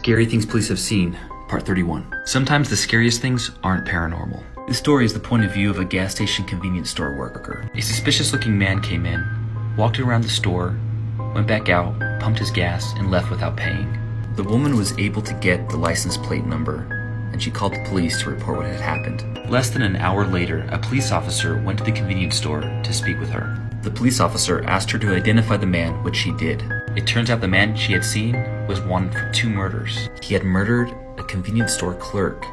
Scary Things Police Have Seen, Part 31. Sometimes the scariest things aren't paranormal. This story is the point of view of a gas station convenience store worker. A suspicious looking man came in, walked around the store, went back out, pumped his gas, and left without paying. The woman was able to get the license plate number, and she called the police to report what had happened. Less than an hour later, a police officer went to the convenience store to speak with her. The police officer asked her to identify the man, which she did. It turns out the man she had seen was wanted for 2 murders. He had murdered a convenience store clerk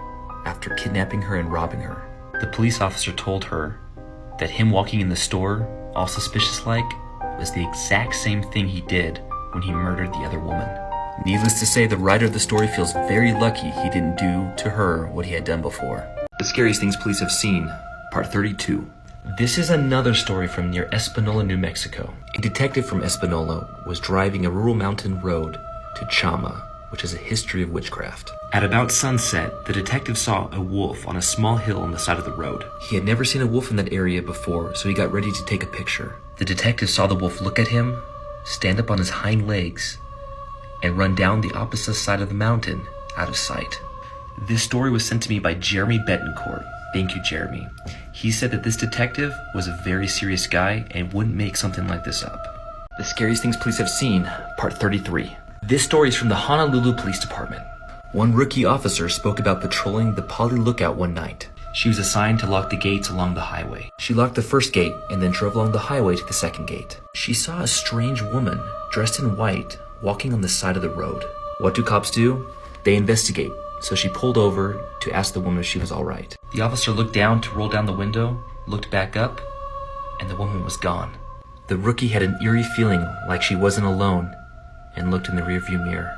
after kidnapping her and robbing her. The police officer told her that him walking in the store, all suspicious-like, was the exact same thing he did when he murdered the other woman. Needless to say, the writer of the story feels very lucky he didn't do to her what he had done before. The Scariest Things Police Have Seen, Part 32. This is another story from near Espanola, New Mexico. A detective from Espanola was driving a rural mountain road to Chama, which has a history of witchcraft. At about sunset, the detective saw a wolf on a small hill on the side of the road. He had never seen a wolf in that area before, so he got ready to take a picture. The detective saw the wolf look at him, stand up on his hind legs, and run down the opposite side of the mountain, out of sight. This story was sent to me by Jeremy Betancourt. Thank you, Jeremy. He said that this detective was a very serious guy and wouldn't make something like this up. The Scariest Things Police Have Seen, Part 33. This story is from the Honolulu Police Department. One rookie officer spoke about patrolling the Poly Lookout one night. She was assigned to lock the gates along the highway. She locked the first gate and then drove along the highway to the second gate. She saw a strange woman dressed in white walking on the side of the road. What do cops do? They investigate. So she pulled over to ask the woman if she was all right. The officer looked down to roll down the window, looked back up, and the woman was gone. The rookie had an eerie feeling like she wasn't alone and looked in the rearview mirror.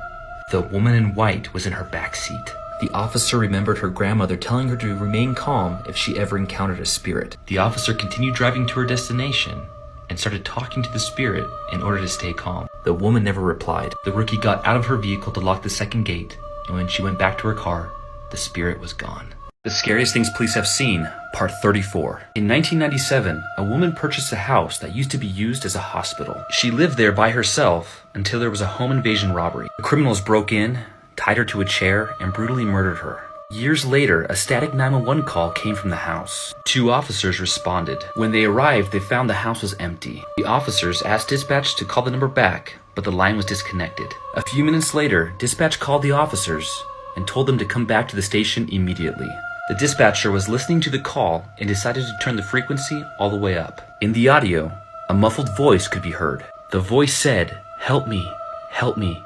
The woman in white was in her back seat. The officer remembered her grandmother telling her to remain calm if she ever encountered a spirit. The officer continued driving to her destination and started talking to the spirit in order to stay calm. The woman never replied. The rookie got out of her vehicle to lock the second gate, and when she went back to her car, the spirit was gone. The Scariest Things Police Have Seen, Part 34. In 1997, a woman purchased a house that used to be used as a hospital. She lived there by herself until there was a home invasion robbery. The criminals broke in, tied her to a chair, and brutally murdered her. Years later, a static 911 call came from the house. 2 officers responded. When they arrived, they found the house was empty. The officers asked dispatch to call the number back, but the line was disconnected. A few minutes later, dispatch called the officers and told them to come back to the station immediately. The dispatcher was listening to the call and decided to turn the frequency all the way up. In the audio, a muffled voice could be heard. The voice said, "Help me, help me.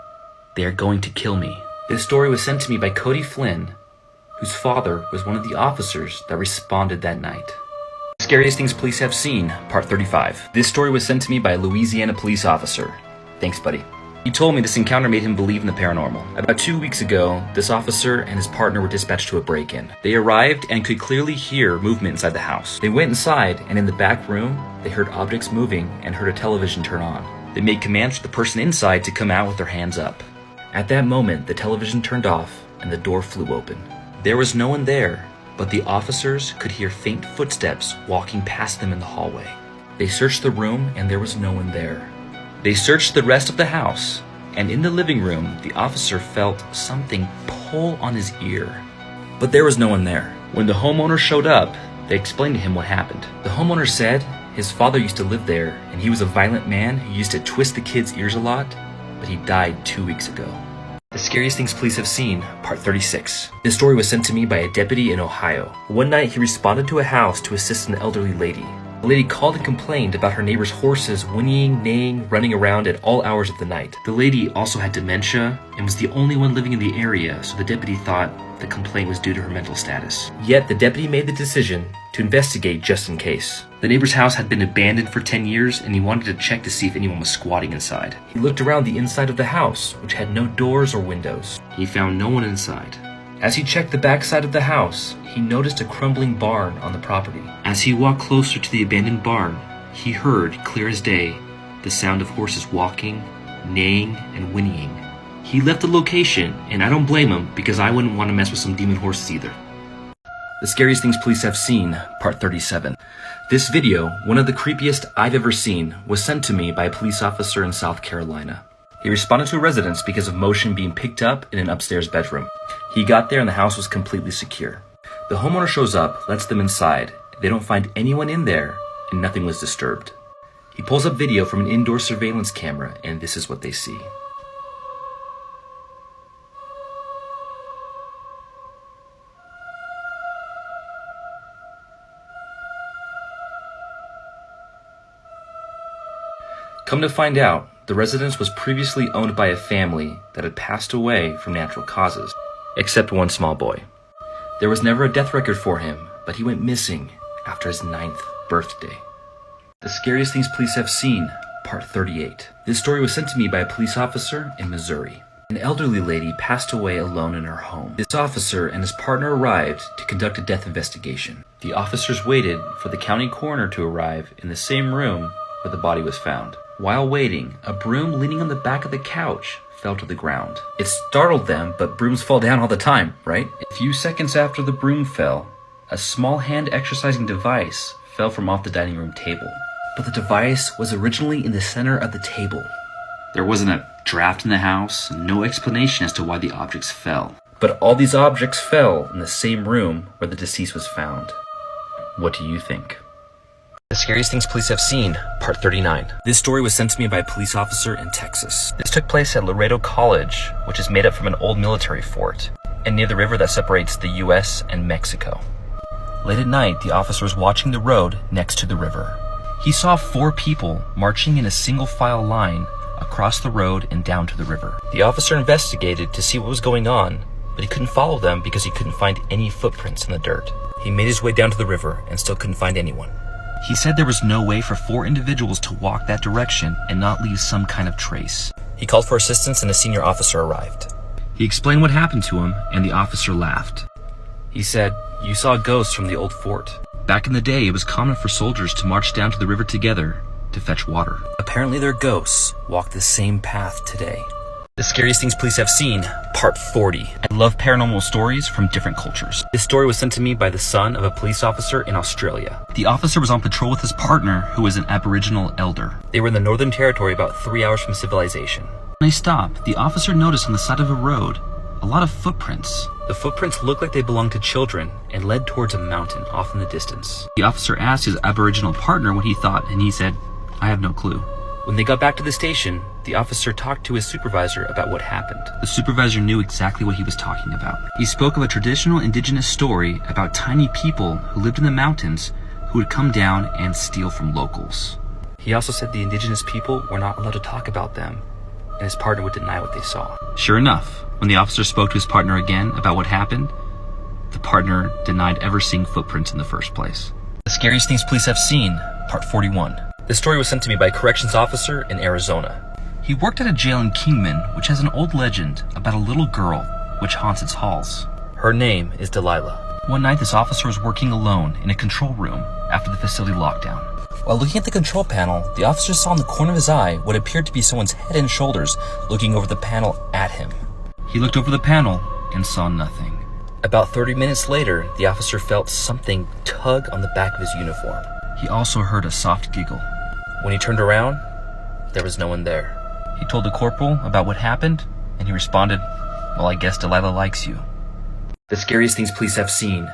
They are going to kill me." This story was sent to me by Cody Flynn, whose father was one of the officers that responded that night. Scariest Things Police Have Seen, Part 35. This story was sent to me by a Louisiana police officer. Thanks, buddy. He told me this encounter made him believe in the paranormal. About 2 weeks ago, this officer and his partner were dispatched to a break-in. They arrived and could clearly hear movement inside the house. They went inside, and in the back room, they heard objects moving and heard a television turn on. They made commands for the person inside to come out with their hands up. At that moment, the television turned off and the door flew open. There was no one there, but the officers could hear faint footsteps walking past them in the hallway. They searched the room and there was no one there. They searched the rest of the house, and in the living room, the officer felt something pull on his ear. But there was no one there. When the homeowner showed up, they explained to him what happened. The homeowner said his father used to live there, and he was a violent man who used to twist the kids' ears a lot, but he died 2 weeks ago. The Scariest Things Police Have Seen, Part 36. This story was sent to me by a deputy in Ohio. One night, he responded to a house to assist an elderly lady. The lady called and complained about her neighbor's horses whinnying, neighing, running around at all hours of the night. The lady also had dementia and was the only one living in the area, so the deputy thought the complaint was due to her mental status. Yet, the deputy made the decision to investigate just in case. The neighbor's house had been abandoned for 10 years, and he wanted to check to see if anyone was squatting inside. He looked around the inside of the house, which had no doors or windows. He found no one inside. As he checked the backside of the house, he noticed a crumbling barn on the property. As he walked closer to the abandoned barn, he heard, clear as day, the sound of horses walking, neighing, and whinnying. He left the location, and I don't blame him because I wouldn't want to mess with some demon horses either. The Scariest Things Police Have Seen, Part 37. This video, one of the creepiest I've ever seen, was sent to me by a police officer in South Carolina. He responded to a residence because of motion being picked up in an upstairs bedroom. He got there and the house was completely secure. The homeowner shows up, lets them inside. They don't find anyone in there, and nothing was disturbed. He pulls up video from an indoor surveillance camera, and this is what they see. Come to find out, the residence was previously owned by a family that had passed away from natural causes, except one small boy. There was never a death record for him, but he went missing after his 9th birthday. The Scariest Things Police Have Seen, Part 38. This story was sent to me by a police officer in Missouri. An elderly lady passed away alone in her home. This officer and his partner arrived to conduct a death investigation. The officers waited for the county coroner to arrive in the same room where the body was found. While waiting, a broom leaning on the back of the couch fell to the ground. It startled them, but brooms fall down all the time, right? A few seconds after the broom fell, a small hand exercising device fell from off the dining room table. But the device was originally in the center of the table. There wasn't a draft in the house, and no explanation as to why the objects fell. But all these objects fell in the same room where the deceased was found. What do you think? The Scariest Things Police Have Seen, Part 39. This story was sent to me by a police officer in Texas. This took place at Laredo College, which is made up from an old military fort, and near the river that separates the US and Mexico. Late at night, the officer was watching the road next to the river. He saw 4 people marching in a single file line across the road and down to the river. The officer investigated to see what was going on, but he couldn't follow them because he couldn't find any footprints in the dirt. He made his way down to the river and still couldn't find anyone. He said there was no way for 4 individuals to walk that direction and not leave some kind of trace. He called for assistance and a senior officer arrived. He explained what happened to him, and the officer laughed. He said, "You saw ghosts from the old fort. Back in the day, it was common for soldiers to march down to the river together to fetch water. Apparently their ghosts walk the same path today." The Scariest Things Police Have Seen, Part 40. I love paranormal stories from different cultures. This story was sent to me by the son of a police officer in Australia. The officer was on patrol with his partner, who was an Aboriginal elder. They were in the Northern Territory about 3 hours from civilization. When they stopped, the officer noticed on the side of a road a lot of footprints. The footprints looked like they belonged to children and led towards a mountain off in the distance. The officer asked his Aboriginal partner what he thought, and he said, "I have no clue." When they got back to the station, the officer talked to his supervisor about what happened. The supervisor knew exactly what he was talking about. He spoke of a traditional indigenous story about tiny people who lived in the mountains who would come down and steal from locals. He also said the indigenous people were not allowed to talk about them, and his partner would deny what they saw. Sure enough, when the officer spoke to his partner again about what happened, the partner denied ever seeing footprints in the first place. The Scariest Things Police Have Seen, Part 41. This story was sent to me by a corrections officer in Arizona. He worked at a jail in Kingman, which has an old legend about a little girl which haunts its halls. Her name is Delilah. One night, this officer was working alone in a control room after the facility lockdown. While looking at the control panel, the officer saw in the corner of his eye what appeared to be someone's head and shoulders looking over the panel at him. He looked over the panel and saw nothing. About 30 minutes later, the officer felt something tug on the back of his uniform. He also heard a soft giggle. When he turned around, there was no one there. He told the corporal about what happened, and he responded, "Well, I guess Delilah likes you." The Scariest Things Police Have Seen,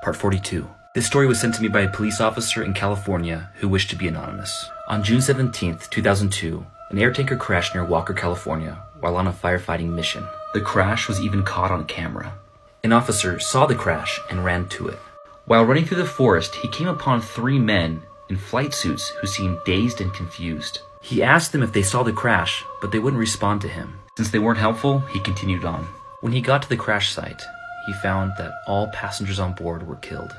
Part 42. This story was sent to me by a police officer in California who wished to be anonymous. On June 17th, 2002, an air tanker crashed near Walker, California, while on a firefighting mission. The crash was even caught on camera. An officer saw the crash and ran to it. While running through the forest, he came upon 3 men in flight suits who seemed dazed and confused. He asked them if they saw the crash, but they wouldn't respond to him. Since they weren't helpful, he continued on. When he got to the crash site, he found that all passengers on board were killed.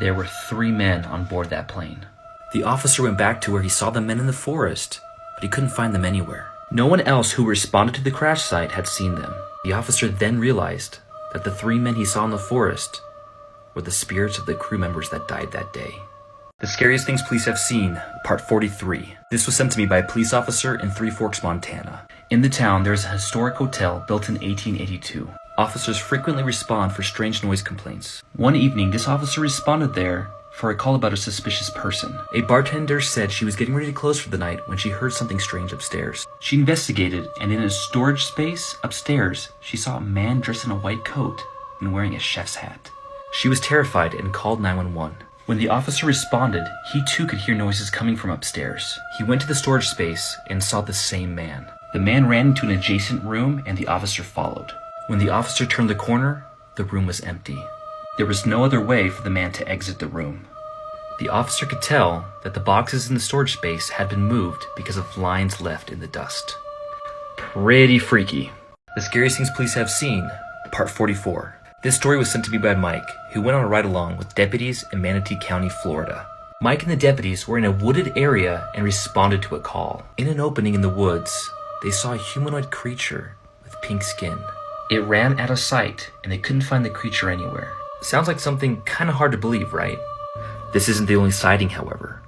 There were 3 men on board that plane. The officer went back to where he saw the men in the forest, but he couldn't find them anywhere. No one else who responded to the crash site had seen them. The officer then realized that the 3 men he saw in the forest were the spirits of the crew members that died that day. The Scariest Things Police Have Seen, Part 43. This was sent to me by a police officer in Three Forks, Montana. In the town, there is a historic hotel built in 1882. Officers frequently respond for strange noise complaints. One evening, this officer responded there for a call about a suspicious person. A bartender said she was getting ready to close for the night when she heard something strange upstairs. She investigated, and in a storage space upstairs, she saw a man dressed in a white coat and wearing a chef's hat. She was terrified and called 911. When the officer responded, he too could hear noises coming from upstairs. He went to the storage space and saw the same man. The man ran into an adjacent room and the officer followed. When the officer turned the corner, the room was empty. There was no other way for the man to exit the room. The officer could tell that the boxes in the storage space had been moved because of lines left in the dust. Pretty freaky. The Scariest Things Police Have Seen, Part 44. This story was sent to me by Mike, who went on a ride-along with deputies in Manatee County, Florida. Mike and the deputies were in a wooded area and responded to a call. In an opening in the woods, they saw a humanoid creature with pink skin. It ran out of sight, and they couldn't find the creature anywhere. Sounds like something kind of hard to believe, right? This isn't the only sighting, however.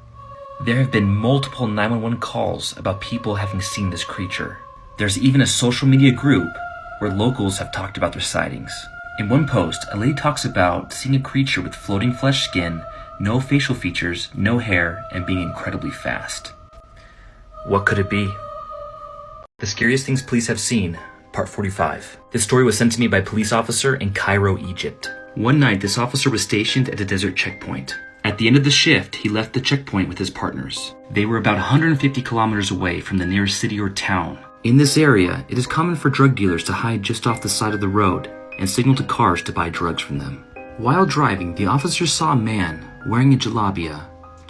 There have been multiple 911 calls about people having seen this creature. There's even a social media group where locals have talked about their sightings. In one post, a lady talks about seeing a creature with floating flesh skin, no facial features, no hair, and being incredibly fast. What could it be? The Scariest Things Police Have Seen, Part 45. This story was sent to me by a police officer in Cairo, Egypt. One night, this officer was stationed at a desert checkpoint. At the end of the shift, he left the checkpoint with his partners. They were about 150 kilometers away from the nearest city or town. In this area, it is common for drug dealers to hide just off the side of the road and signal to cars to buy drugs from them. While driving, the officers saw a man wearing a jalabia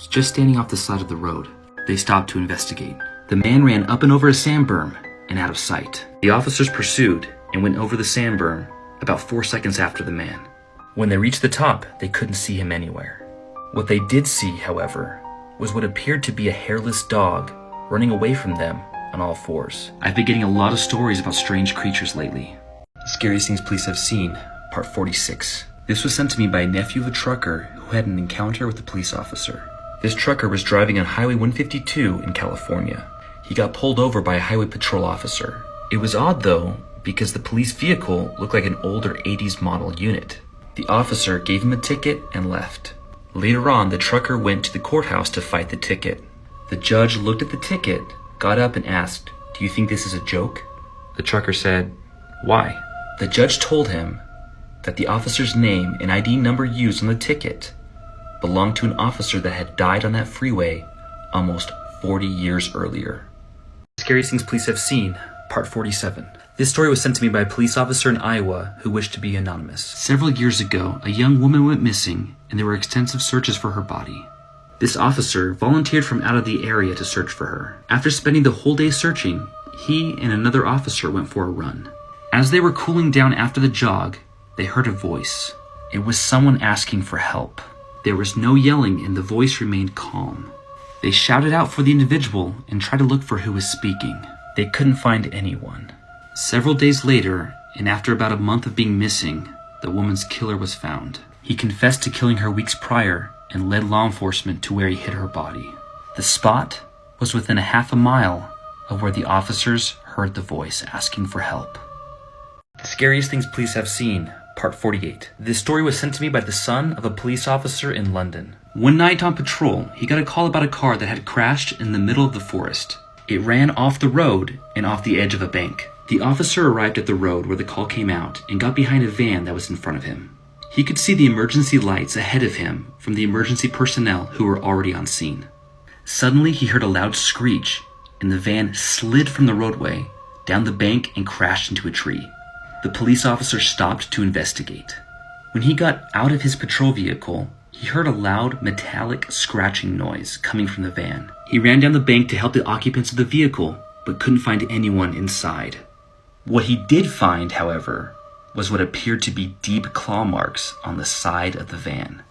just standing off the side of the road. They stopped to investigate. The man ran up and over a sand berm and out of sight. The officers pursued and went over the sand berm about 4 seconds after the man. When they reached the top, they couldn't see him anywhere. What they did see, however, was what appeared to be a hairless dog running away from them on all fours. I've been getting a lot of stories about strange creatures lately. The Scariest Things Police Have Seen, Part 46. This was sent to me by a nephew of a trucker who had an encounter with a police officer. This trucker was driving on Highway 152 in California. He got pulled over by a highway patrol officer. It was odd though, because the police vehicle looked like an older 80s model unit. The officer gave him a ticket and left. Later on, the trucker went to the courthouse to fight the ticket. The judge looked at the ticket, got up and asked, "Do you think this is a joke?" The trucker said, "Why?" The judge told him that the officer's name and ID number used on the ticket belonged to an officer that had died on that freeway almost 40 years earlier. Scariest Things Police Have Seen, Part 47. This story was sent to me by a police officer in Iowa who wished to be anonymous. Several years ago, a young woman went missing, and there were extensive searches for her body. This officer volunteered from out of the area to search for her. After spending the whole day searching, he and another officer went for a run. As they were cooling down after the jog, they heard a voice. It was someone asking for help. There was no yelling, and the voice remained calm. They shouted out for the individual and tried to look for who was speaking. They couldn't find anyone. Several days later, and after about a month of being missing, the woman's killer was found. He confessed to killing her weeks prior and led law enforcement to where he hid her body. The spot was within a half a mile of where the officers heard the voice asking for help. The Scariest Things Police Have Seen, Part 48. This story was sent to me by the son of a police officer in London. One night on patrol, he got a call about a car that had crashed in the middle of the forest. It ran off the road and off the edge of a bank. The officer arrived at the road where the call came out and got behind a van that was in front of him. He could see the emergency lights ahead of him from the emergency personnel who were already on scene. Suddenly, he heard a loud screech, and the van slid from the roadway, down the bank, and crashed into a tree. The police officer stopped to investigate. When he got out of his patrol vehicle, he heard a loud metallic scratching noise coming from the van. He ran down the bank to help the occupants of the vehicle, but couldn't find anyone inside. What he did find, however, was what appeared to be deep claw marks on the side of the van.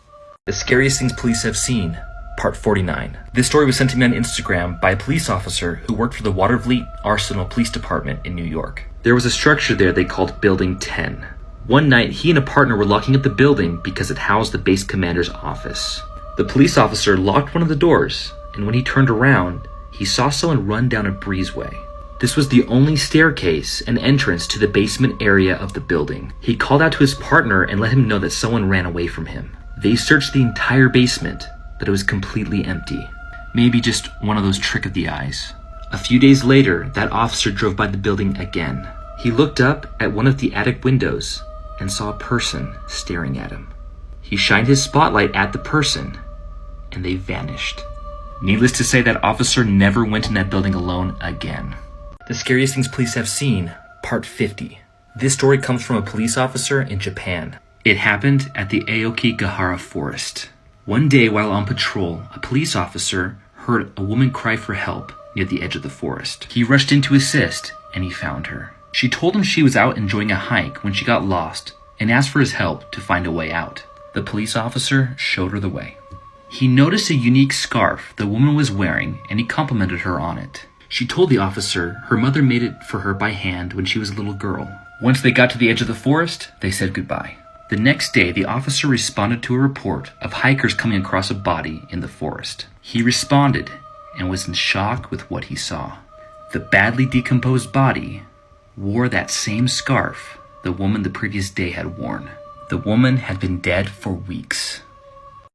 The Scariest Things Police Have Seen, Part 49. This story was sent to me on Instagram by a police officer who worked for the Watervliet Arsenal Police Department in New York. There was a structure there they called Building 10. One night, he and a partner were locking up the building because it housed the base commander's office. The police officer locked one of the doors, and when he turned around, he saw someone run down a breezeway. This was the only staircase and entrance to the basement area of the building. He called out to his partner and let him know that someone ran away from him. They searched the entire basement, but it was completely empty. Maybe just one of those trick of the eyes. A few days later, that officer drove by the building again. He looked up at one of the attic windows and saw a person staring at him. He shined his spotlight at the person, and they vanished. Needless to say, that officer never went in that building alone again. The Scariest Things Police Have Seen, Part 50. This story comes from a police officer in Japan. It happened at the Aokigahara forest. One day while on patrol, a police officer heard a woman cry for help near the edge of the forest. He rushed in to assist, and he found her. She told him she was out enjoying a hike when she got lost and asked for his help to find a way out. The police officer showed her the way. He noticed a unique scarf the woman was wearing, and he complimented her on it. She told the officer her mother made it for her by hand when she was a little girl. Once they got to the edge of the forest, they said goodbye. The next day, the officer responded to a report of hikers coming across a body in the forest. He responded and was in shock with what he saw. The badly decomposed body wore that same scarf the woman the previous day had worn. The woman had been dead for weeks.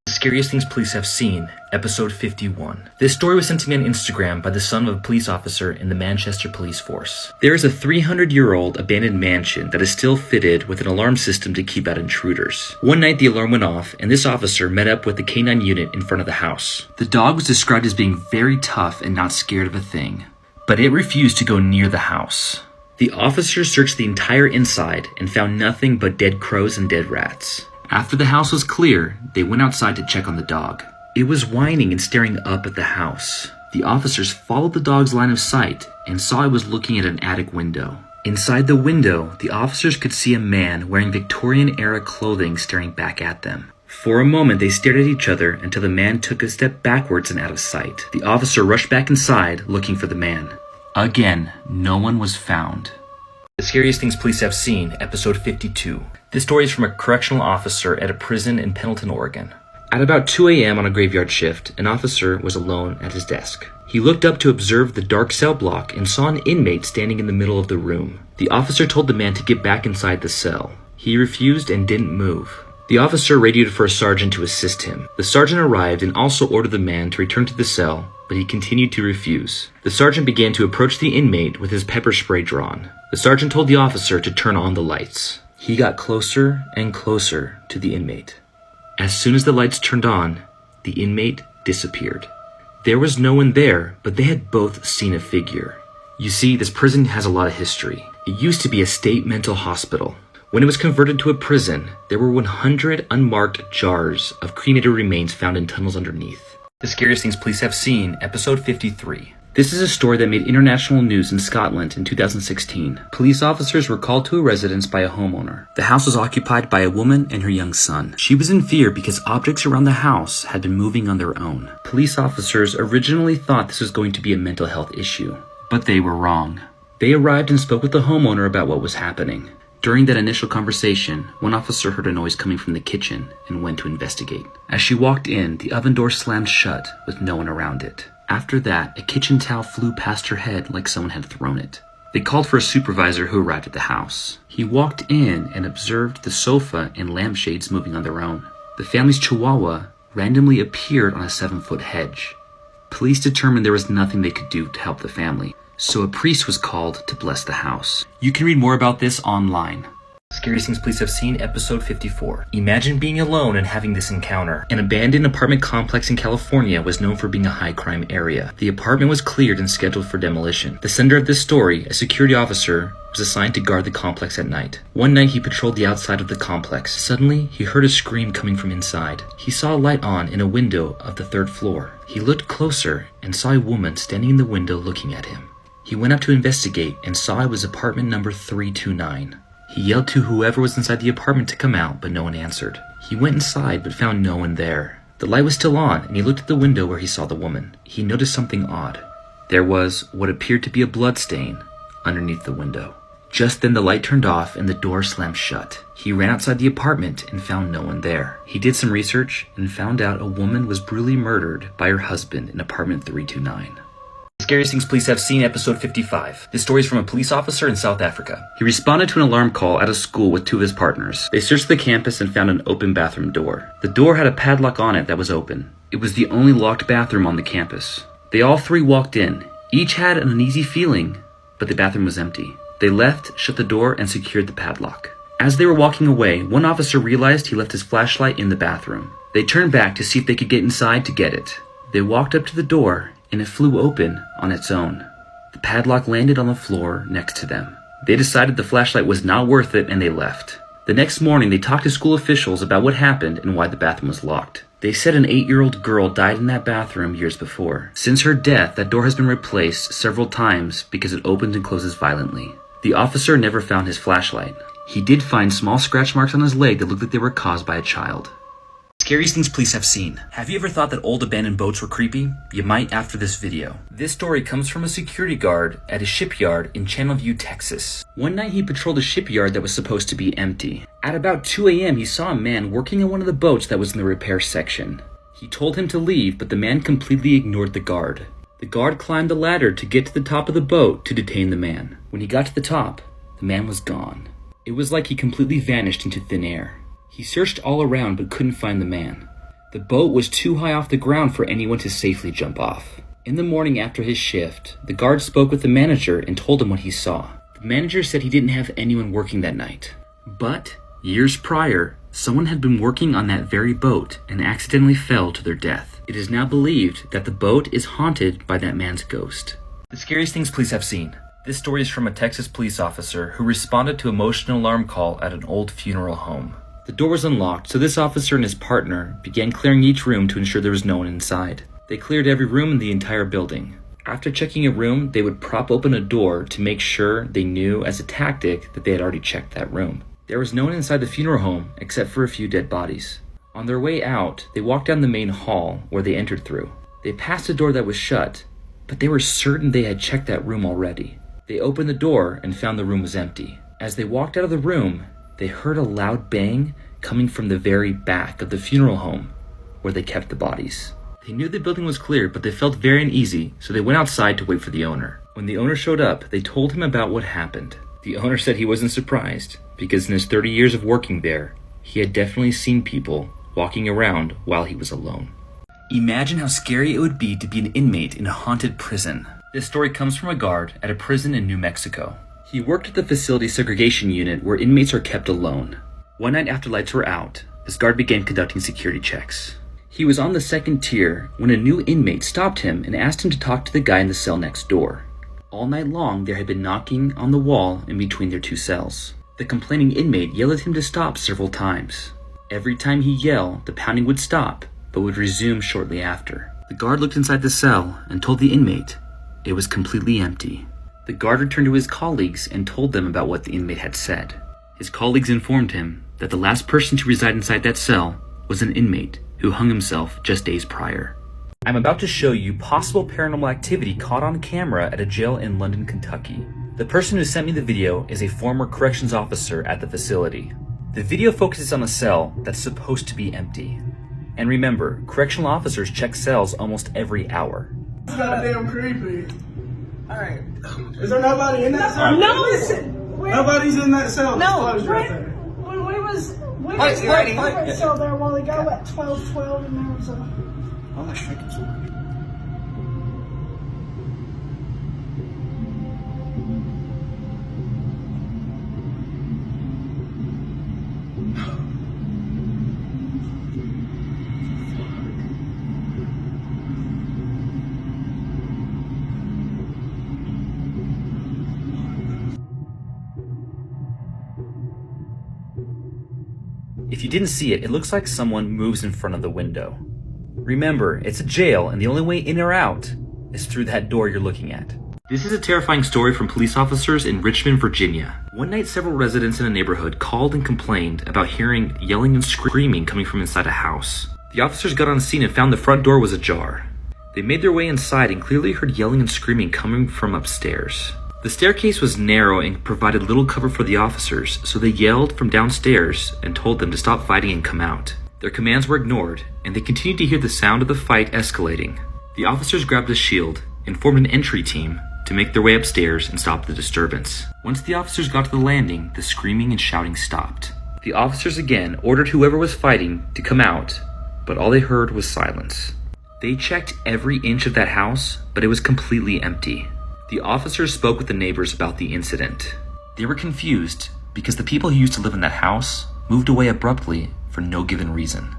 The Scariest Things Police Have Seen, Episode 51. This story was sent to me on Instagram by the son of a police officer in the Manchester Police Force. There is a 300-year-old abandoned mansion that is still fitted with an alarm system to keep out intruders. One night the alarm went off, and this officer met up with the canine unit in front of the house. The dog was described as being very tough and not scared of a thing, but it refused to go near the house. The officers searched the entire inside and found nothing but dead crows and dead rats. After the house was clear, they went outside to check on the dog. It was whining and staring up at the house. The officers followed the dog's line of sight and saw it was looking at an attic window. Inside the window, the officers could see a man wearing Victorian-era clothing staring back at them. For a moment, they stared at each other until the man took a step backwards and out of sight. The officer rushed back inside, looking for the man. Again, no one was found. The Scariest Things Police Have Seen, Episode 52. This story is from a correctional officer at a prison in Pendleton, Oregon. At about 2 a.m. on a graveyard shift, an officer was alone at his desk. He looked up to observe the dark cell block and saw an inmate standing in the middle of the room. The officer told the man to get back inside the cell. He refused and didn't move. The officer radioed for a sergeant to assist him. The sergeant arrived and also ordered the man to return to the cell, but he continued to refuse. The sergeant began to approach the inmate with his pepper spray drawn. The sergeant told the officer to turn on the lights. He got closer and closer to the inmate. As soon as the lights turned on, the inmate disappeared. There was no one there, but they had both seen a figure. You see, this prison has a lot of history. It used to be a state mental hospital. When it was converted to a prison, there were 100 unmarked jars of cremated remains found in tunnels underneath. The Scariest Things Police Have Seen, Episode 53. This is a story that made international news in Scotland in 2016. Police officers were called to a residence by a homeowner. The house was occupied by a woman and her young son. She was in fear because objects around the house had been moving on their own. Police officers originally thought this was going to be a mental health issue, but they were wrong. They arrived and spoke with the homeowner about what was happening. During that initial conversation, one officer heard a noise coming from the kitchen and went to investigate. As she walked in, the oven door slammed shut with no one around it. After that, a kitchen towel flew past her head like someone had thrown it. They called for a supervisor who arrived at the house. He walked in and observed the sofa and lampshades moving on their own. The family's chihuahua randomly appeared on a 7-foot hedge. Police determined there was nothing they could do to help the family, so a priest was called to bless the house. You can read more about this online. Scariest Things Police Have Seen, Episode 54. Imagine being alone and having this encounter. An abandoned apartment complex in California was known for being a high-crime area. The apartment was cleared and scheduled for demolition. The sender of this story, a security officer, was assigned to guard the complex at night. One night he patrolled the outside of the complex. Suddenly, he heard a scream coming from inside. He saw a light on in a window of the 3rd floor. He looked closer and saw a woman standing in the window looking at him. He went up to investigate and saw it was apartment number 329. He yelled to whoever was inside the apartment to come out, but no one answered. He went inside but found no one there. The light was still on, and he looked at the window where he saw the woman. He noticed something odd. There was what appeared to be a blood stain underneath the window. Just then the light turned off and the door slammed shut. He ran outside the apartment and found no one there. He did some research and found out a woman was brutally murdered by her husband in apartment 329. The Scariest Things Police Have Seen, episode 55. This story is from a police officer in South Africa. He responded to an alarm call at a school with two of his partners. They searched the campus and found an open bathroom door. The door had a padlock on it that was open. It was the only locked bathroom on the campus. They all three walked in. Each had an uneasy feeling, but the bathroom was empty. They left, shut the door, and secured the padlock. As they were walking away, one officer realized he left his flashlight in the bathroom. They turned back to see if they could get inside to get it. They walked up to the door, and it flew open on its own. The padlock landed on the floor next to them. They decided the flashlight was not worth it, and they left. The next morning, they talked to school officials about what happened and why the bathroom was locked. They said an 8-year-old girl died in that bathroom years before. Since her death, that door has been replaced several times because it opens and closes violently. The officer never found his flashlight. He did find small scratch marks on his leg that looked like they were caused by a child. Scariest Things Police Have Seen. Have you ever thought that old abandoned boats were creepy? You might after this video. This story comes from a security guard at a shipyard in Channelview, Texas. One night he patrolled a shipyard that was supposed to be empty. At about 2 a.m. he saw a man working on one of the boats that was in the repair section. He told him to leave, but the man completely ignored the guard. The guard climbed the ladder to get to the top of the boat to detain the man. When he got to the top, the man was gone. It was like he completely vanished into thin air. He searched all around but couldn't find the man. The boat was too high off the ground for anyone to safely jump off. In the morning after his shift, the guard spoke with the manager and told him what he saw. The manager said he didn't have anyone working that night. But years prior, someone had been working on that very boat and accidentally fell to their death. It is now believed that the boat is haunted by that man's ghost. The Scariest Things Police Have Seen. This story is from a Texas police officer who responded to an emotional alarm call at an old funeral home. The door was unlocked, so this officer and his partner began clearing each room to ensure there was no one inside. They cleared every room in the entire building. After checking a room, they would prop open a door to make sure they knew as a tactic that they had already checked that room. There was no one inside the funeral home except for a few dead bodies. On their way out, they walked down the main hall where they entered through. They passed a door that was shut, but they were certain they had checked that room already. They opened the door and found the room was empty. As they walked out of the room, they heard a loud bang coming from the very back of the funeral home where they kept the bodies. They knew the building was clear, but they felt very uneasy, so they went outside to wait for the owner. When the owner showed up, they told him about what happened. The owner said he wasn't surprised, because in his 30 years of working there, he had definitely seen people walking around while he was alone. Imagine how scary it would be to be an inmate in a haunted prison. This story comes from a guard at a prison in New Mexico. He worked at the facility segregation unit where inmates are kept alone. One night after lights were out, this guard began conducting security checks. He was on the second tier when a new inmate stopped him and asked him to talk to the guy in the cell next door. All night long, there had been knocking on the wall in between their two cells. The complaining inmate yelled at him to stop several times. Every time he yelled, the pounding would stop, but would resume shortly after. The guard looked inside the cell and told the inmate it was completely empty. The guard returned to his colleagues and told them about what the inmate had said. His colleagues informed him that the last person to reside inside that cell was an inmate who hung himself just days prior. I'm about to show you possible paranormal activity caught on camera at a jail in London, Kentucky. The person who sent me the video is a former corrections officer at the facility. The video focuses on a cell that's supposed to be empty. And remember, correctional officers check cells almost every hour. It's goddamn creepy. Alright. Is there nobody in that cell? No! Nobody's in that cell. No, It's closed right there. when we was waiting for it still there a while ago at 12:12 and there was a... Oh, that's freaking smart. If you didn't see it, it looks like someone moves in front of the window. Remember, it's a jail, and the only way in or out is through that door you're looking at. This is a terrifying story from police officers in Richmond, Virginia. One night, several residents in a neighborhood called and complained about hearing yelling and screaming coming from inside a house. The officers got on scene and found the front door was ajar. They made their way inside and clearly heard yelling and screaming coming from upstairs. The staircase was narrow and provided little cover for the officers, so they yelled from downstairs and told them to stop fighting and come out. Their commands were ignored, and they continued to hear the sound of the fight escalating. The officers grabbed a shield and formed an entry team to make their way upstairs and stop the disturbance. Once the officers got to the landing, the screaming and shouting stopped. The officers again ordered whoever was fighting to come out, but all they heard was silence. They checked every inch of that house, but it was completely empty. The officers spoke with the neighbors about the incident. They were confused because the people who used to live in that house moved away abruptly for no given reason.